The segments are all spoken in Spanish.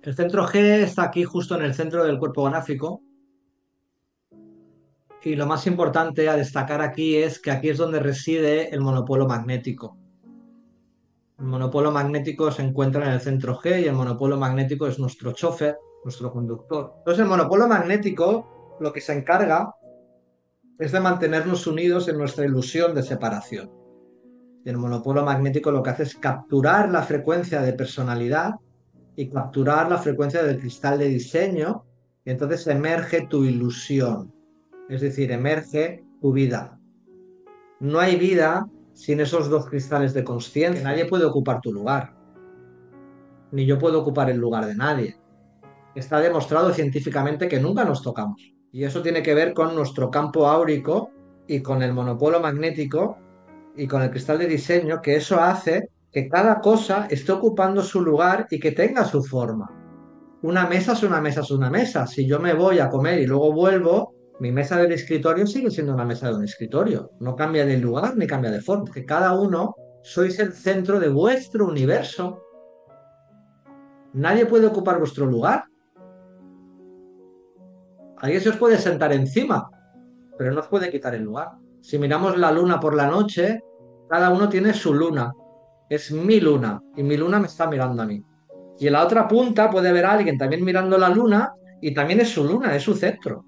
El centro G está aquí justo en el centro del cuerpo gráfico y lo más importante a destacar aquí es que aquí es donde reside el monopolo magnético. El monopolo magnético se encuentra en el centro G y el monopolo magnético es nuestro chofer, nuestro conductor. Entonces el monopolo magnético lo que se encarga es de mantenernos unidos en nuestra ilusión de separación. Y el monopolo magnético lo que hace es capturar la frecuencia de personalidad y capturar la frecuencia del cristal de diseño, y entonces emerge tu ilusión, es decir, emerge tu vida. No hay vida sin esos dos cristales de consciencia. Nadie puede ocupar tu lugar, ni yo puedo ocupar el lugar de nadie. Está demostrado científicamente que nunca nos tocamos. Y eso tiene que ver con nuestro campo áurico y con el monopolo magnético y con el cristal de diseño, que eso hace que cada cosa esté ocupando su lugar y que tenga su forma. Una mesa es una mesa es una mesa. Si yo me voy a comer y luego vuelvo, mi mesa del escritorio sigue siendo una mesa de un escritorio. No cambia de lugar ni cambia de forma. Que cada uno sois el centro de vuestro universo. Nadie puede ocupar vuestro lugar. Alguien se os puede sentar encima, pero no os puede quitar el lugar. Si miramos la luna por la noche, cada uno tiene su luna. Es mi luna y mi luna me está mirando a mí. Y en la otra punta puede haber alguien también mirando la luna y también es su luna, es su centro.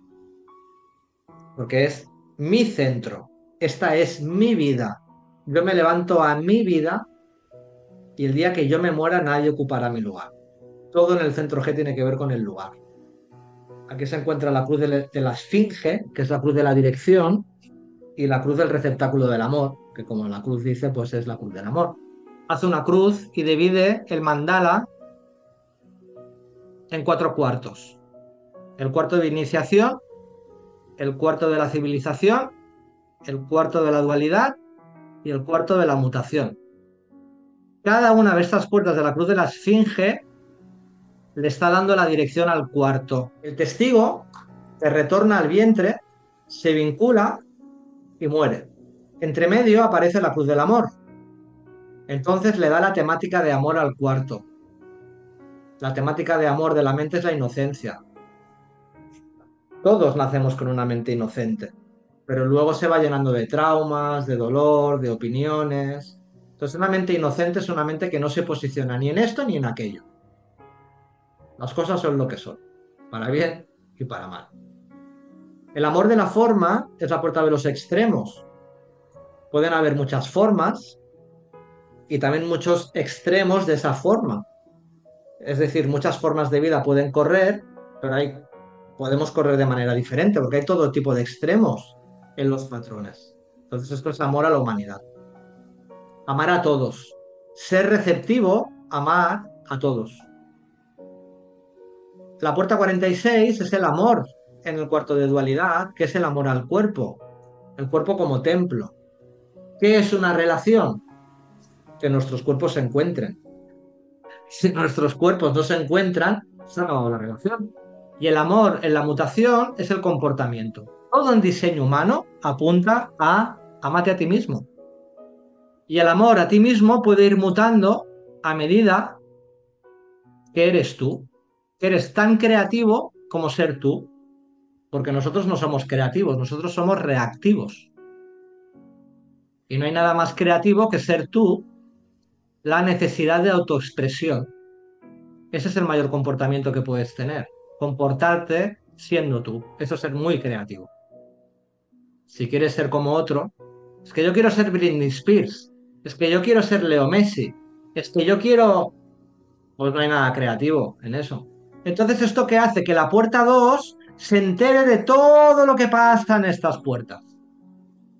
Porque es mi centro. Esta es mi vida. Yo me levanto a mi vida y el día que yo me muera nadie ocupará mi lugar. Todo en el centro G tiene que ver con el lugar. Aquí se encuentra la cruz de la esfinge, que es la cruz de la dirección, y la cruz del receptáculo del amor, que como la cruz dice, pues es la cruz del amor. Hace una cruz y divide el mandala en cuatro cuartos. El cuarto de iniciación, el cuarto de la civilización, el cuarto de la dualidad y el cuarto de la mutación. Cada una de estas puertas de la cruz de la esfinge le está dando la dirección al cuarto. El testigo se retorna al vientre, se vincula y muere. Entre medio aparece la cruz del amor. Entonces le da la temática de amor al cuarto. La temática de amor de la mente es la inocencia. Todos nacemos con una mente inocente, pero luego se va llenando de traumas, de dolor, de opiniones. Entonces una mente inocente es una mente que no se posiciona ni en esto ni en aquello. Las cosas son lo que son, para bien y para mal. El amor de la forma es la puerta de los extremos. Pueden haber muchas formas y también muchos extremos de esa forma. Es decir, muchas formas de vida pueden correr, pero podemos correr de manera diferente porque hay todo tipo de extremos en los patrones. Entonces esto es amor a la humanidad. Amar a todos. Ser receptivo, amar a todos. La puerta 46 es el amor en el cuarto de dualidad, que es el amor al cuerpo. El cuerpo como templo. ¿Qué es una relación? Que nuestros cuerpos se encuentren. Si nuestros cuerpos no se encuentran, se ha acabado la relación. Y el amor en la mutación es el comportamiento. Todo en diseño humano apunta a amate a ti mismo. Y el amor a ti mismo puede ir mutando a medida que eres tú. Que eres tan creativo como ser tú. Porque nosotros no somos creativos, nosotros somos reactivos. Y no hay nada más creativo que ser tú, la necesidad de autoexpresión. Ese es el mayor comportamiento que puedes tener. Comportarte siendo tú. Eso es ser muy creativo. Si quieres ser como otro, es que yo quiero ser Britney Spears. Es que yo quiero ser Leo Messi. Es que yo quiero... Pues no hay nada creativo en eso. Entonces, ¿esto qué hace? Que la puerta 2 se entere de todo lo que pasa en estas puertas.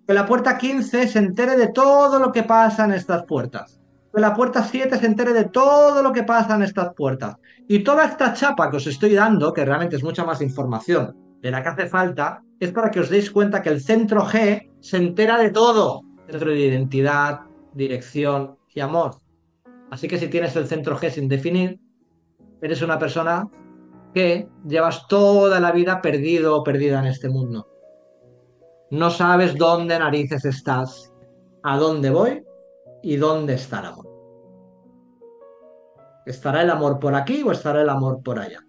Que la puerta 15 se entere de todo lo que pasa en estas puertas. Que la puerta 7 se entere de todo lo que pasa en estas puertas. Y toda esta chapa que os estoy dando, que realmente es mucha más información de la que hace falta, es para que os deis cuenta que el centro G se entera de todo. Centro de identidad, dirección y amor. Así que si tienes el centro G sin definir, eres una persona que llevas toda la vida perdido o perdida en este mundo. No sabes dónde narices estás, a dónde voy y dónde está el amor. ¿Estará el amor por aquí o estará el amor por allá?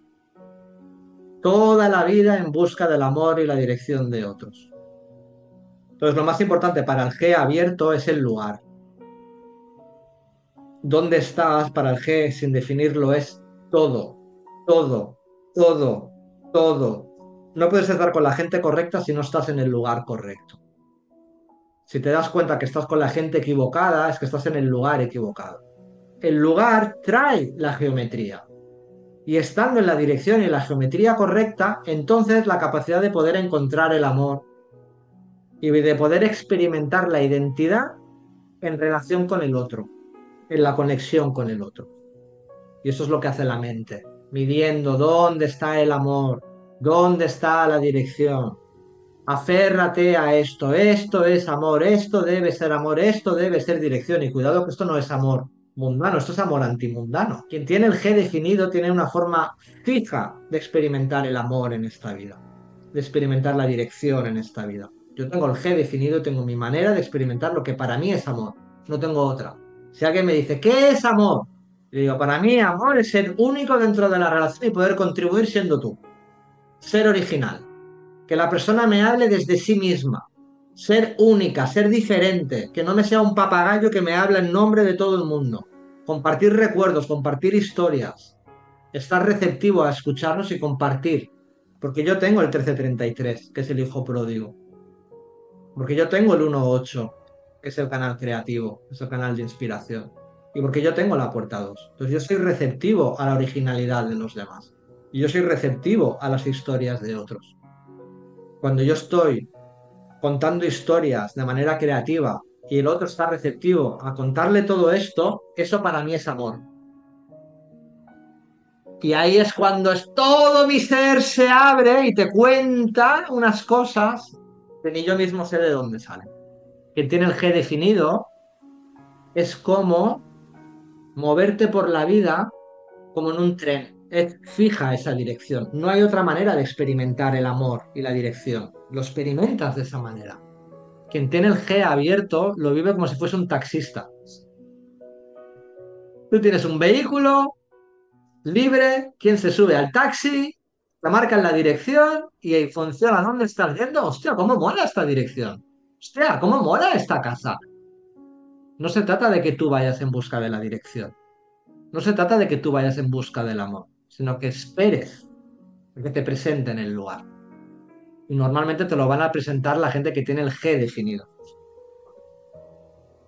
Toda la vida en busca del amor y la dirección de otros. Entonces, lo más importante para el G abierto es el lugar. ¿Dónde estás para el G sin definirlo? Es todo, todo, todo, todo. No puedes estar con la gente correcta si no estás en el lugar correcto. Si te das cuenta que estás con la gente equivocada, es que estás en el lugar equivocado. El lugar trae la geometría. Y estando en la dirección y la geometría correcta, entonces la capacidad de poder encontrar el amor y de poder experimentar la identidad en relación con el otro, en la conexión con el otro. Y eso es lo que hace la mente, midiendo dónde está el amor, dónde está la dirección. Aférrate a esto es amor, esto debe ser amor, esto debe ser dirección. Y cuidado que esto no es amor mundano, esto es amor antimundano. Quien tiene el G definido tiene una forma fija de experimentar el amor en esta vida, de experimentar la dirección en esta vida. Yo tengo el G definido, tengo mi manera de experimentar lo que para mí es amor, no tengo otra. Si alguien me dice, ¿qué es amor? Le digo, para mí amor es ser único dentro de la relación y poder contribuir siendo tú, ser original, que la persona me hable desde sí misma, ser única, ser diferente, que no me sea un papagayo que me habla en nombre de todo el mundo, compartir recuerdos, compartir historias, estar receptivo a escucharnos y compartir, porque yo tengo el 1333, que es el hijo pródigo, porque yo tengo el 18, que es el canal creativo, es el canal de inspiración, y porque yo tengo la puerta 2. Entonces yo soy receptivo a la originalidad de los demás, y yo soy receptivo a las historias de otros. Cuando yo estoy contando historias de manera creativa y el otro está receptivo a contarle todo esto, eso para mí es amor. Y ahí es cuando todo mi ser se abre y te cuenta unas cosas que ni yo mismo sé de dónde salen. Quien tiene el G definido es como moverte por la vida como en un tren. Es fija esa dirección. No hay otra manera de experimentar el amor y la dirección. Lo experimentas de esa manera. Quien tiene el G abierto lo vive como si fuese un taxista. Tú tienes un vehículo libre, quien se sube al taxi, te marcan la dirección y ahí funciona. ¿Dónde estás yendo? Hostia, ¿cómo mola esta dirección? Hostia, ¿cómo mola esta casa? No se trata de que tú vayas en busca de la dirección. No se trata de que tú vayas en busca del amor, sino que esperes a que te presenten el lugar. Y normalmente te lo van a presentar la gente que tiene el G definido.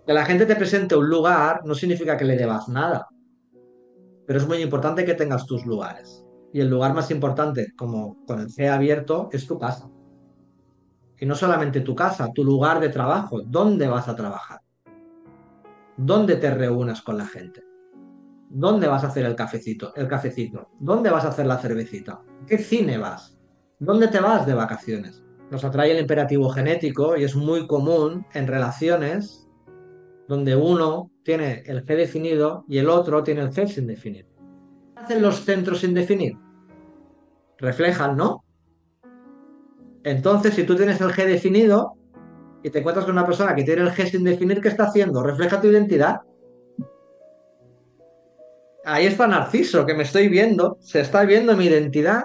Que la gente te presente un lugar no significa que le debas nada, pero es muy importante que tengas tus lugares. Y el lugar más importante, como con el C abierto, es tu casa. Y no solamente tu casa, tu lugar de trabajo, dónde vas a trabajar, dónde te reúnes con la gente, dónde vas a hacer el cafecito, dónde vas a hacer la cervecita, qué cine vas, dónde te vas de vacaciones. Nos atrae el imperativo genético y es muy común en relaciones donde uno tiene el G definido y el otro tiene el G sin definir. ¿Qué hacen los centros sin definir? Reflejan, ¿no? Entonces, si tú tienes el G definido y te encuentras con una persona que tiene el G sin definir, ¿qué está haciendo? Refleja tu identidad. Ahí está Narciso, que me estoy viendo, se está viendo mi identidad,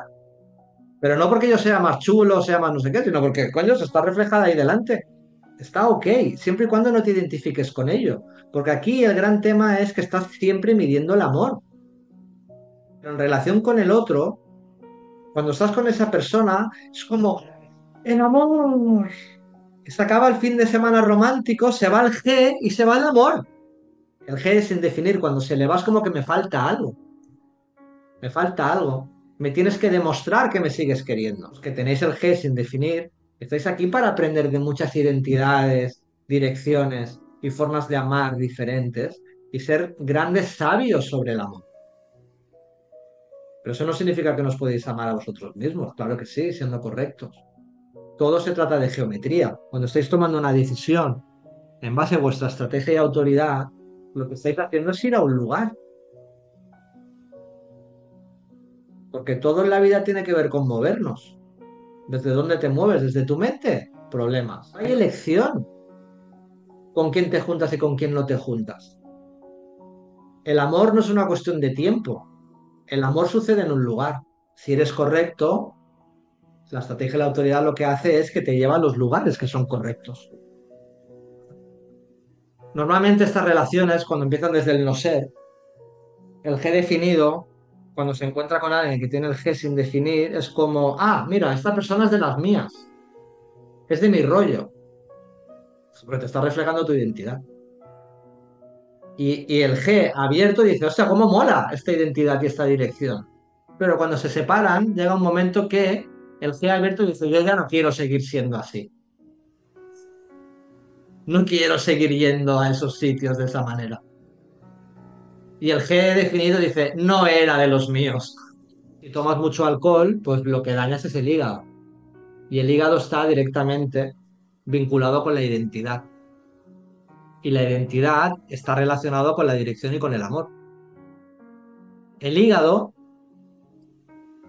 pero no porque yo sea más chulo o sea más no sé qué, sino porque, coño, se está reflejada ahí delante. Está ok, siempre y cuando no te identifiques con ello. Porque aquí el gran tema es que estás siempre midiendo el amor. Pero en relación con el otro, cuando estás con esa persona, es como el amor. Se acaba el fin de semana romántico, se va el G y se va el amor. El G es sin definir, cuando se le va es como que me falta algo. Me falta algo. Me tienes que demostrar que me sigues queriendo. Los que tenéis el G sin definir, estáis aquí para aprender de muchas identidades, direcciones y formas de amar diferentes y ser grandes sabios sobre el amor. Pero eso no significa que no os podéis amar a vosotros mismos. Claro que sí, siendo correctos. Todo se trata de geometría. Cuando estáis tomando una decisión en base a vuestra estrategia y autoridad, lo que estáis haciendo es ir a un lugar. Porque todo en la vida tiene que ver con movernos. ¿Desde dónde te mueves? ¿Desde tu mente? Problemas. Hay elección con quién te juntas y con quién no te juntas. El amor no es una cuestión de tiempo. El amor sucede en un lugar. Si eres correcto, la estrategia de la autoridad lo que hace es que te lleva a los lugares que son correctos. Normalmente estas relaciones, cuando empiezan desde el no ser, el G definido, cuando se encuentra con alguien que tiene el G sin definir, es como, ah, mira, esta persona es de las mías, es de mi rollo, porque te está reflejando tu identidad. Y el G abierto dice, hostia, ¿cómo mola esta identidad y esta dirección? Pero cuando se separan, llega un momento que el G abierto dice, yo ya no quiero seguir siendo así. No quiero seguir yendo a esos sitios de esa manera. Y el G definido dice, no era de los míos. Si tomas mucho alcohol, pues lo que dañas es el hígado. Y el hígado está directamente vinculado con la identidad. Y la identidad está relacionado con la dirección y con el amor. El hígado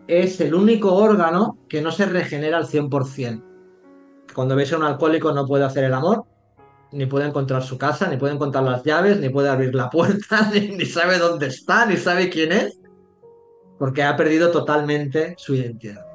es el único órgano que no se regenera al 100%. Cuando ves a un alcohólico no puede hacer el amor, ni puede encontrar su casa, ni puede encontrar las llaves, ni puede abrir la puerta, ni sabe dónde está, ni sabe quién es, porque ha perdido totalmente su identidad.